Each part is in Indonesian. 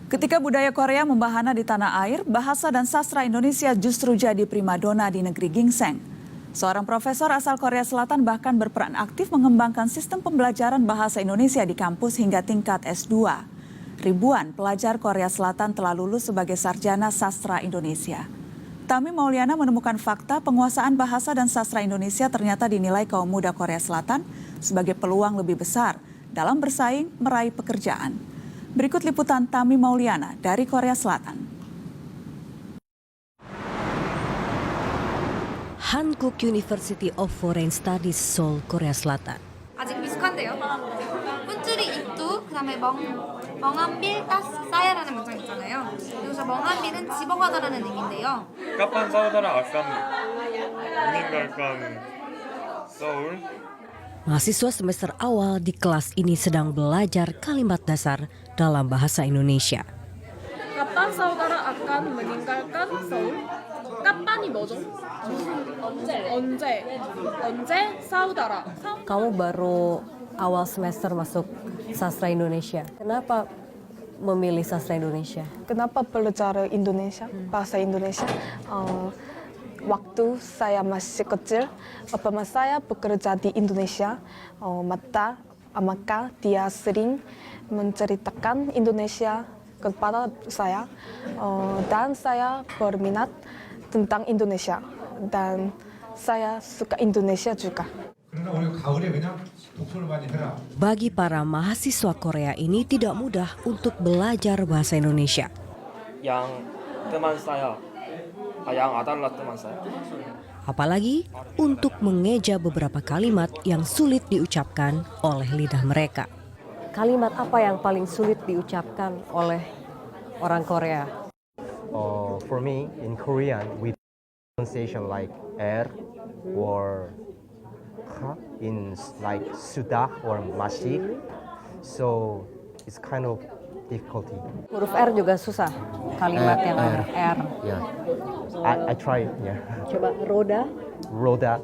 Ketika budaya Korea membahana di tanah air, bahasa dan sastra Indonesia justru jadi primadona di negeri gingseng. Seorang profesor asal Korea Selatan bahkan berperan aktif mengembangkan sistem pembelajaran bahasa Indonesia di kampus hingga tingkat S2. Ribuan pelajar Korea Selatan telah lulus sebagai sarjana sastra Indonesia. Tami Mauliana menemukan fakta penguasaan bahasa dan sastra Indonesia ternyata dinilai kaum muda Korea Selatan sebagai peluang lebih besar dalam bersaing meraih pekerjaan. Berikut liputan Tami Mauliana dari Korea Selatan. Hankuk University of Foreign Studies, Seoul, Korea Selatan. 아직 미숙한데요. 꾼줄이 있두, 그다음에 멍한빌 따스 싸야라는 문장 있잖아요. 여기서 멍한빌은 집어가다라는 의미인데요. Kapan saudara akan meninggalkan Seoul? Mahasiswa semester awal di kelas ini sedang belajar kalimat dasar dalam bahasa Indonesia. Kapan saudara akan meninggalkan Seoul? Kapan이 뭐죠? 언제 saudara? Kamu baru awal semester masuk sastra Indonesia. Kenapa memilih sastra Indonesia? Kenapa belajar Indonesia, bahasa Indonesia? Waktu saya masih kecil, bapak saya bekerja di Indonesia. Maka dia sering menceritakan Indonesia kepada saya. Dan saya berminat tentang Indonesia. Dan saya suka Indonesia juga. Bagi para mahasiswa Korea ini tidak mudah untuk belajar bahasa Indonesia. Yang teman saya, yang adalah teman saya. Apalagi untuk mengeja beberapa kalimat yang sulit diucapkan oleh lidah mereka. Kalimat apa yang paling sulit diucapkan oleh orang Korea? For me, in Korean, we pronunciation like R or H in like sudah or masih. So it's kind of difficulty. Huruf R juga susah. Kalimat yang R. Yeah, I try. Yeah. Coba roda. Roda.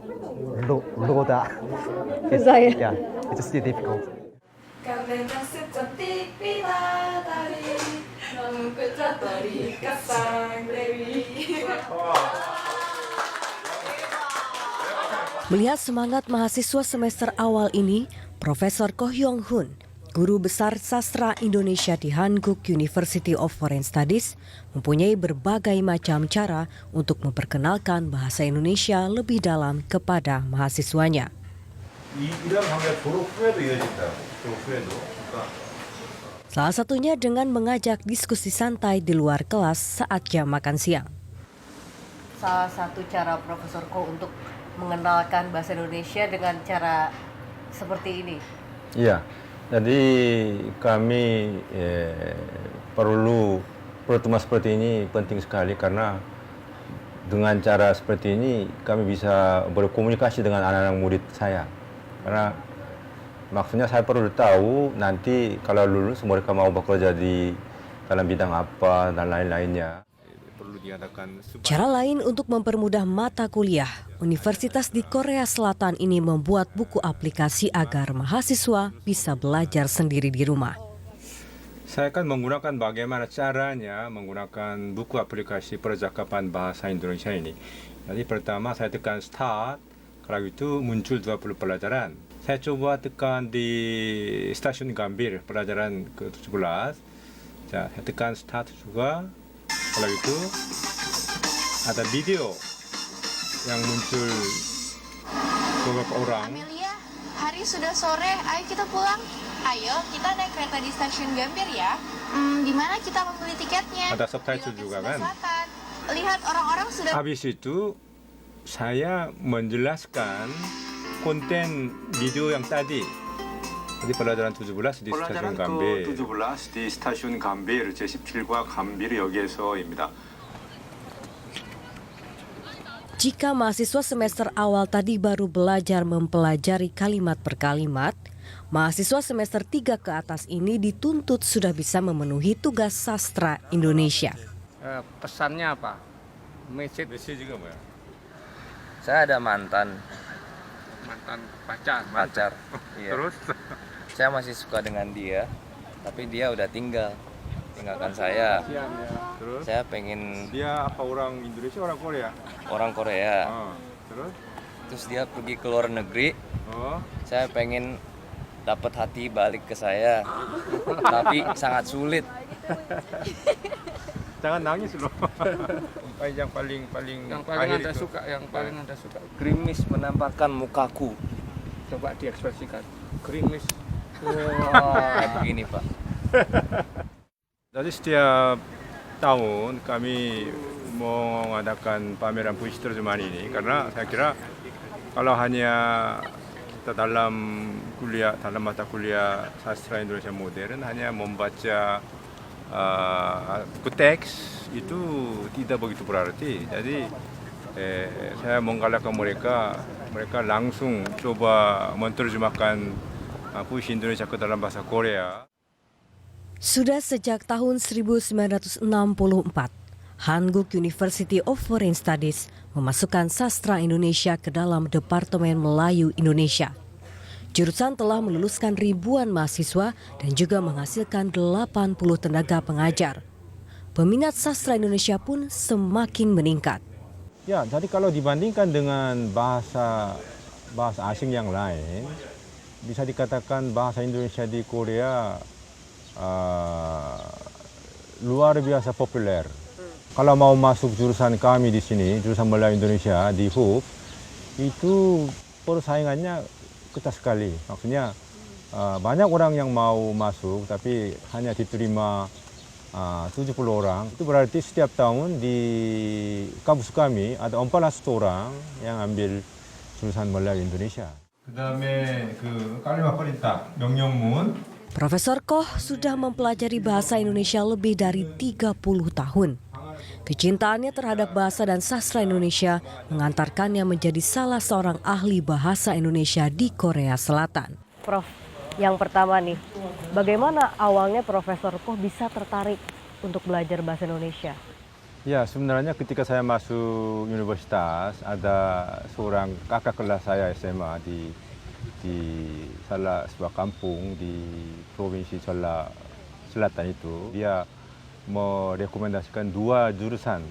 Susah ya? Yeah, it's still difficult. Melihat semangat mahasiswa semester awal ini, Profesor Ko Hyung Hun, guru besar sastra Indonesia di Hankuk University of Foreign Studies, mempunyai berbagai macam cara untuk memperkenalkan bahasa Indonesia lebih dalam kepada mahasiswanya. Salah satunya dengan mengajak diskusi santai di luar kelas saat jam makan siang. Salah satu cara Profesor Ko untuk mengenalkan bahasa Indonesia dengan cara seperti ini. Iya, jadi kami perlu pertemuan seperti ini penting sekali karena dengan cara seperti ini kami bisa berkomunikasi dengan anak-anak murid saya. Karena maksudnya saya perlu tahu nanti kalau lulus mereka mau bekerja di dalam bidang apa dan lain-lainnya. Cara lain untuk mempermudah mata kuliah, universitas di Korea Selatan ini membuat buku aplikasi agar mahasiswa bisa belajar sendiri di rumah. Saya akan menggunakan bagaimana caranya menggunakan buku aplikasi percakapan bahasa Indonesia ini. Jadi pertama saya tekan start, kalau itu muncul 20 pelajaran. Saya coba tekan di stasiun Gambir, pelajaran ke-17. Saya tekan start juga. Kalau itu ada video yang muncul beberapa orang. Amelia, hari sudah sore, ayo kita pulang. Ayo, kita naik kereta di stasiun Gambir ya. Di mana kita membeli tiketnya? Ada subtitle juga kan? Selatan. Lihat orang-orang sudah. Habis itu saya menjelaskan konten video yang tadi. Jadi pelajaran 17 di stasiun Gambir. 17 di stasiun Gambir, 제17과 Gambir역에서입니다. Jika mahasiswa semester awal tadi baru belajar mempelajari kalimat per kalimat, mahasiswa semester 3 ke atas ini dituntut sudah bisa memenuhi tugas sastra Indonesia. Pesannya apa? Message juga ya? Saya ada mantan pacar. Iya. Terus? Saya masih suka dengan dia, tapi dia udah tinggal. tinggalkan saya. Sian ya. Terus Saya pengen dia apa orang Indonesia orang Korea? orang Korea. Terus? Terus dia pergi ke luar negeri. Oh. Saya pengen dapat hati balik ke saya. Tapi sangat sulit. Jangan nangis loh. yang paling akhir Anda itu. suka, yang paling Anda suka. Gerimis menampakkan mukaku. Coba diekspresikan. Gerimis. Kayak begini, Pak. Jadi setiap tahun kami mengadakan pameran puisi terjemahan ini karena saya kira kalau hanya kita dalam mata kuliah sastra Indonesia modern hanya membaca buku teks itu tidak begitu berarti. Jadi saya menggalakkan mereka langsung coba menerjemahkan puisi Indonesia ke dalam bahasa Korea. Sudah sejak tahun 1964, Hanguk University of Foreign Studies memasukkan sastra Indonesia ke dalam Departemen Melayu Indonesia. Jurusan telah meluluskan ribuan mahasiswa dan juga menghasilkan 80 tenaga pengajar. Peminat sastra Indonesia pun semakin meningkat. Ya, jadi kalau dibandingkan dengan bahasa asing yang lain, bisa dikatakan bahasa Indonesia di Korea luar biasa populer. Kalau mau masuk jurusan kami di sini, jurusan Melayu Indonesia di HUF, itu persaingannya ketat sekali. Maksudnya banyak orang yang mau masuk, tapi hanya diterima 70 orang. Itu berarti setiap tahun di kampus kami ada 400 orang yang ambil jurusan Melayu Indonesia. 그다음에 그 kalimat perintah 명령문. Profesor Koh sudah mempelajari bahasa Indonesia lebih dari 30 tahun. Kecintaannya terhadap bahasa dan sastra Indonesia mengantarkannya menjadi salah seorang ahli bahasa Indonesia di Korea Selatan. Prof, yang pertama nih, bagaimana awalnya Profesor Koh bisa tertarik untuk belajar bahasa Indonesia? Ya, sebenarnya ketika saya masuk universitas, ada seorang kakak kelas saya SMA di salah sebuah kampung di provinsi Jeolla Selatan itu. Dia merekomendasikan dua jurusan.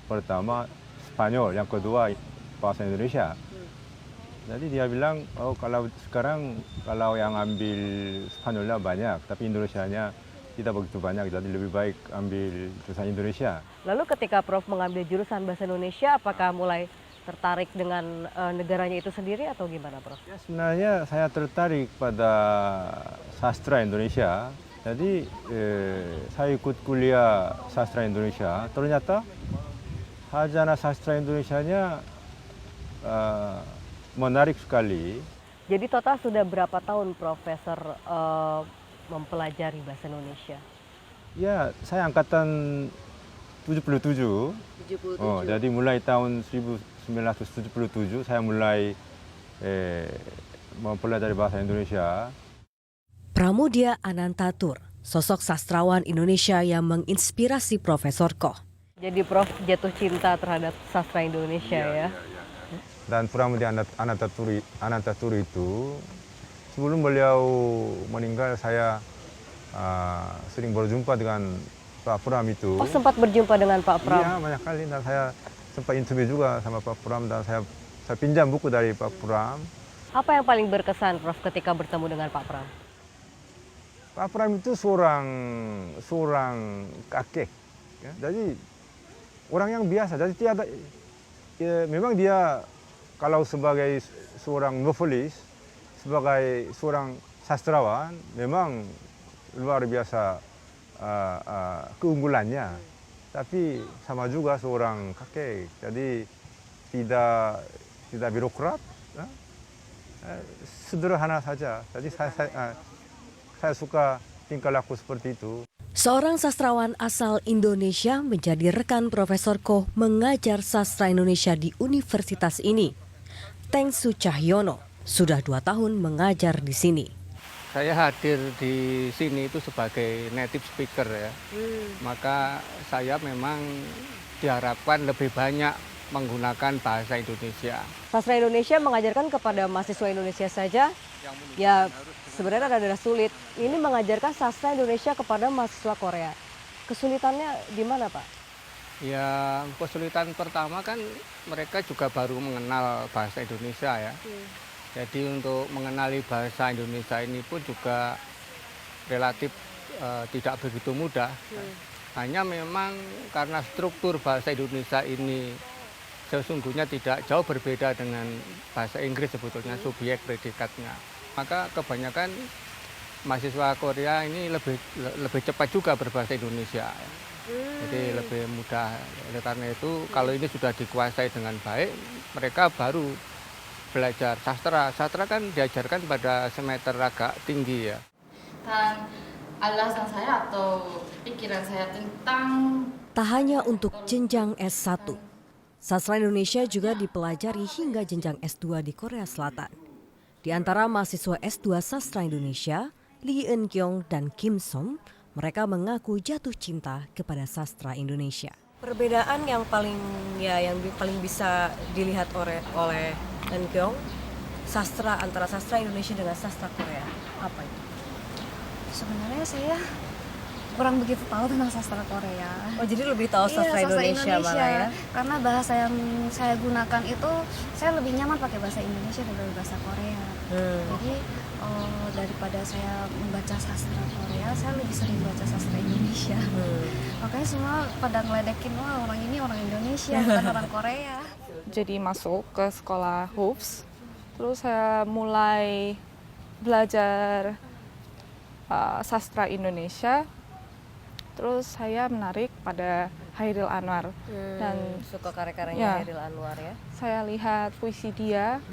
Pertama Spanyol, yang kedua bahasa Indonesia. Jadi dia bilang, oh kalau sekarang kalau yang ambil Spanyolnya banyak, tapi Indonesianya tidak begitu banyak, jadi lebih baik ambil jurusan Indonesia. Lalu ketika Prof mengambil jurusan bahasa Indonesia, apakah mulai tertarik dengan negaranya itu sendiri atau gimana, Prof? Ya, sebenarnya saya tertarik pada sastra Indonesia. Jadi saya ikut kuliah sastra Indonesia. Ternyata sarjana sastra Indonesianya menarik sekali. Jadi total sudah berapa tahun Profesor mempelajari bahasa Indonesia? Ya, saya angkatan 77. Oh, jadi mulai tahun 1977 saya mulai mempelajari bahasa Indonesia. Pramudia Anantatur, sosok sastrawan Indonesia yang menginspirasi Profesor Koh. Jadi Prof jatuh cinta terhadap sastra Indonesia ya? Dan Pramudia Anantatur itu sebelum beliau meninggal saya sering berjumpa dengan Pak Pram itu. Oh, sempat berjumpa dengan Pak Pram? Iya, banyak kali. Dan saya sempat interview juga sama Pak Pram dan saya pinjam buku dari Pak Pram. Apa yang paling berkesan Prof ketika bertemu dengan Pak Pram? Pak Pram itu seorang kakek. Ya. Jadi orang yang biasa. Jadi memang dia kalau sebagai seorang novelis, sebagai seorang sastrawan, memang luar biasa keunggulannya. Tapi sama juga seorang kakek. Jadi tidak birokrat, sederhana saja. Jadi saya suka tingkah laku seperti itu. Seorang sastrawan asal Indonesia menjadi rekan Profesor Koh mengajar sastra Indonesia di universitas ini. Teng Su Cahyono sudah 2 tahun mengajar di sini. Saya hadir di sini itu sebagai native speaker ya. Maka saya memang diharapkan lebih banyak menggunakan bahasa Indonesia. Sastra Indonesia mengajarkan kepada mahasiswa Indonesia saja, ya sebenarnya rada sulit. Ini mengajarkan sastra Indonesia kepada mahasiswa Korea. Kesulitannya di mana, Pak? Ya, kesulitan pertama kan mereka juga baru mengenal bahasa Indonesia ya. Jadi untuk mengenali bahasa Indonesia ini pun juga relatif tidak begitu mudah. Hanya memang karena struktur bahasa Indonesia ini sesungguhnya tidak jauh berbeda dengan bahasa Inggris sebetulnya subjek predikatnya. Maka kebanyakan mahasiswa Korea ini lebih cepat juga berbahasa Indonesia. Jadi lebih mudah. Oleh karena itu kalau ini sudah dikuasai dengan baik, mereka baru belajar sastra. Sastra kan diajarkan pada semester agak tinggi ya. Dan alasan saya atau pikiran saya tentang Tak hanya untuk jenjang S1, sastra Indonesia juga dipelajari hingga jenjang S2 di Korea Selatan. Di antara mahasiswa S2 Sastra Indonesia, Lee Eun-kyung dan Kim Som, mereka mengaku jatuh cinta kepada sastra Indonesia. Perbedaan yang paling bisa dilihat oleh Eun-kyung, sastra antara sastra Indonesia dengan sastra Korea, apa itu? sebenarnya saya kurang begitu tahu tentang sastra Korea. Oh, jadi lebih tahu sastra Indonesia malah ya? Karena bahasa yang saya gunakan itu saya lebih nyaman pakai bahasa Indonesia daripada bahasa Korea. Jadi daripada saya membaca sastra Korea, saya lebih sering baca sastra Indonesia. Makanya semua pada ngeledekin, wah orang ini orang Indonesia bukan orang Korea. Jadi masuk ke sekolah Hoops, terus saya mulai belajar sastra Indonesia. Terus saya menarik pada Hairil Anwar dan Suka karya-karyanya Hairil Anwar ya? saya lihat puisi dia.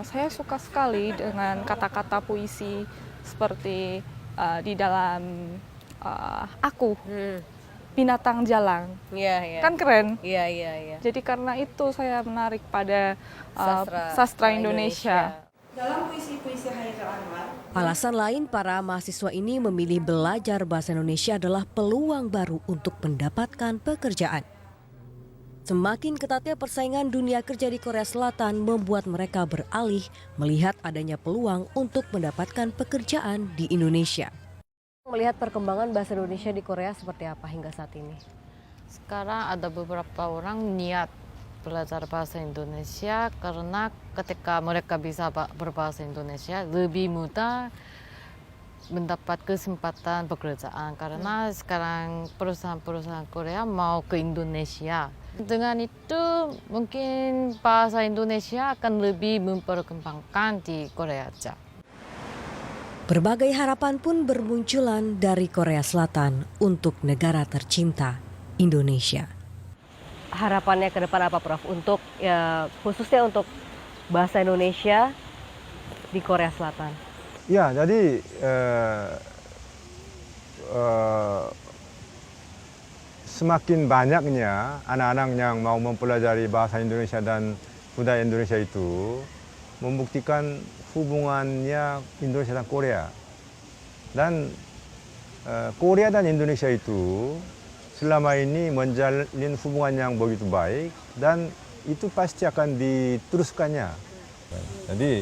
Saya suka sekali dengan kata-kata puisi seperti di dalam Aku, Binatang Jalang. Iya. Kan keren. Iya. Jadi karena itu saya menarik pada sastra Indonesia. Dalam puisi-puisi Hairil Anwar, Alasan lain para mahasiswa ini memilih belajar bahasa Indonesia adalah peluang baru untuk mendapatkan pekerjaan. Semakin ketatnya persaingan dunia kerja di Korea Selatan membuat mereka beralih melihat adanya peluang untuk mendapatkan pekerjaan di Indonesia. Melihat perkembangan bahasa Indonesia di Korea seperti apa hingga saat ini? Sekarang ada beberapa orang niat belajar bahasa Indonesia karena ketika mereka bisa berbahasa Indonesia lebih mudah mendapat kesempatan pekerjaan karena sekarang perusahaan-perusahaan Korea mau ke Indonesia. Dengan itu mungkin bahasa Indonesia akan lebih memperkembangkan di Korea aja. Berbagai harapan pun bermunculan dari Korea Selatan untuk negara tercinta Indonesia. Harapannya ke depan apa, Prof? Untuk khususnya untuk bahasa Indonesia di Korea Selatan. Ya, jadi semakin banyaknya anak-anak yang mau mempelajari bahasa Indonesia dan budaya Indonesia itu membuktikan hubungannya Indonesia dan Korea. Dan Korea dan Indonesia itu selama ini menjalin hubungan yang begitu baik dan itu pasti akan diteruskannya. Jadi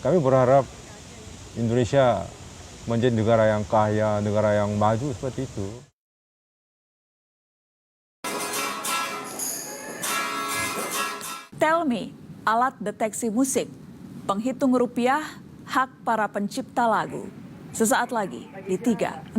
kami berharap Indonesia menjadi negara yang kaya, negara yang maju seperti itu. Tell Me, alat deteksi musik, penghitung rupiah, hak para pencipta lagu. Sesaat lagi di 360.